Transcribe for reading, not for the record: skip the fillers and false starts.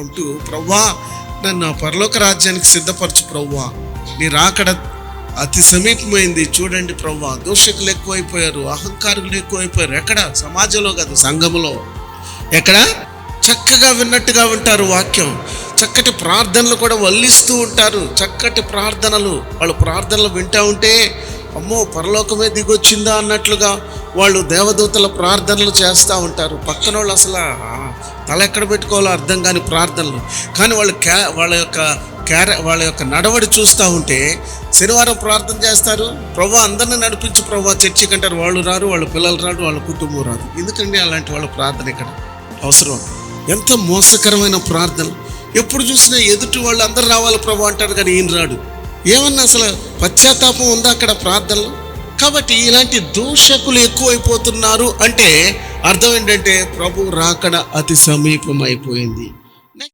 ఉంటూ, ప్రవ్వా నన్ను ఆ పరలోక రాజ్యానికి సిద్ధపరచు ప్రవ్వా, నీ రాకడ అతి సమీపమైంది చూడండి ప్రవ్వా. దోషకులు ఎక్కువైపోయారు, అహంకారులు ఎక్కువైపోయారు. ఎక్కడ? సమాజంలో కాదు, సంఘములో. ఎక్కడ? చక్కగా విన్నట్టుగా వింటారు వాక్యం, చక్కటి ప్రార్థనలు కూడా వల్లిస్తూ ఉంటారు. చక్కటి ప్రార్థనలు, వాళ్ళ ప్రార్థనలు వింటూ ఉంటే అమ్మో పరలోకమే దిగొచ్చిందా అన్నట్లుగా వాళ్ళు దేవదూతల ప్రార్థనలు చేస్తూ ఉంటారు. పక్కన వాళ్ళు అసలు తల ఎక్కడ పెట్టుకోవాలో అర్థం కాని ప్రార్థనలు. కానీ వాళ్ళ యొక్క నడవడి చూస్తూ ఉంటే శనివారం ప్రార్థన చేస్తారు, ప్రభా అందరినీ నడిపించు ప్రభా చర్చికి అంటారు. వాళ్ళు రారు, వాళ్ళ పిల్లలు రారు, వాళ్ళ కుటుంబం రాదు. ఎందుకండి అలాంటి వాళ్ళ ప్రార్థన ఇక్కడ అవసరం? ఎంత మోసకరమైన ప్రార్థనలు! ఎప్పుడు చూసినా ఎదుటి వాళ్ళు అందరు రావాలి ప్రభు అంటారు, కానీ ఈయన రాడు. ఏమన్నా అసలు పశ్చాత్తాపం ఉందా అక్కడ ప్రార్థనలు? కాబట్టి ఇలాంటి దూషకులు ఎక్కువైపోతున్నారు అంటే అర్థం ఏంటంటే ప్రభు రాకడ అతి సమీపం అయిపోయింది.